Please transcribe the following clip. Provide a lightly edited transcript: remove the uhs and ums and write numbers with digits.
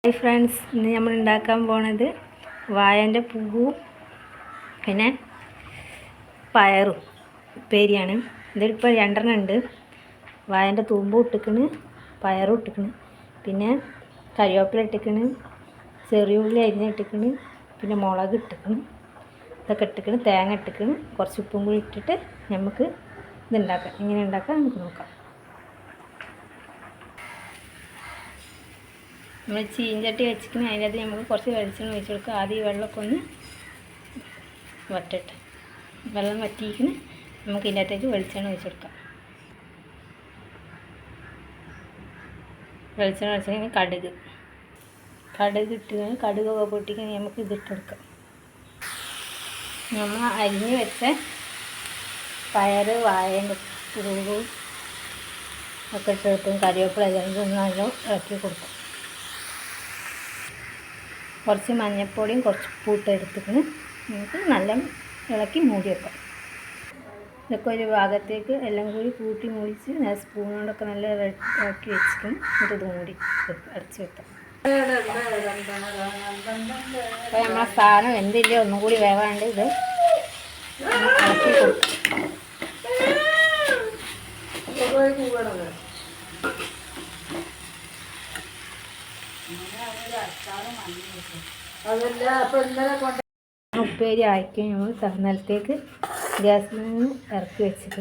Hi friends, ഇന്ന് നമ്മൾ ഉണ്ടാക്കാൻ പോണത് വാഴൻ്റെ പൂവും പിന്നെ പയറും ഉപ്പേരിയാണ്. ഇതിലിപ്പോൾ 2 ഉണ്ട്. വാഴൻ്റെ തൂമ്പും ഇട്ടിക്കണ്, പയറും ഇട്ടിക്കണ്, പിന്നെ കറിവേപ്പില ഇട്ടിക്കണ്, ചെറിയ ഉള്ളി അരിഞ്ഞിട്ടിക്കണ്, പിന്നെ മുളക് ഇട്ടിക്കണ്, ഇതൊക്കെ ഇട്ടിക്കണ്, തേങ്ങ ഇട്ടിക്കണ്, കുറച്ച് ഉപ്പും കൂടി ഇട്ടിട്ട് നമുക്ക് ഇതുണ്ടാക്കാം. എങ്ങനെ ഉണ്ടാക്കാം നമുക്ക് നോക്കാം. നമ്മൾ ചീഞ്ചട്ടി വെച്ചിട്ട് അതിനകത്ത് നമുക്ക് കുറച്ച് വെളിച്ചെണ്ണ ഒഴിച്ച് കൊടുക്കുക. ആദ്യം ഈ വെള്ളമൊക്കെ ഒന്ന് വറ്റട്ടെ. വെള്ളം വറ്റിയിരിക്കുന്ന നമുക്ക് ഇതിൻ്റെ അകത്തേക്ക് വെളിച്ചെണ്ണ ഒഴിച്ച് കൊടുക്കാം. വെളിച്ചെണ്ണ ഒഴിച്ച് കടുക് ഇട്ട് കടുകൊക്കെ പൊട്ടിക്കഴിഞ്ഞാൽ നമുക്ക് ഇതിട്ടെടുക്കാം. നമ്മൾ അരിഞ്ഞ് വെച്ച പയർ, വാഴേൻ്റെ പൂവും ഒക്കെ ഇട്ടിട്ടും കറിവേപ്പില ഇതൊന്ന് നല്ല ഇളക്കി കൊടുക്കും. കുറച്ച് മഞ്ഞൾപ്പൊടിയും കുറച്ച് ഉപ്പിട്ട് എടുത്തിട്ട് നമുക്ക് നല്ല ഇളക്കി മൂടി വെക്കാം. ഇതൊക്കെ ഒരു ഭാഗത്തേക്ക് എല്ലാം കൂടി കൂട്ടി മൂടിച്ച് സ്പൂൺ കൊണ്ടൊക്കെ നല്ല ഇളക്കി വെച്ചിട്ട് എന്നിട്ട് ഇത് മൂടി അടച്ച് വെക്കാം. അപ്പോൾ നമ്മളെ സാധനം എന്തില്ലേ ഒന്നും കൂടി വേവാണ്ട് ഇത് ഇളക്കി കൊടുക്കും. ഉപ്പേരി ആക്കി നമ്മൾ നിലത്തേക്ക് ഗ്യാസിൽ നിന്ന് ഇറക്കി വെച്ചിട്ട്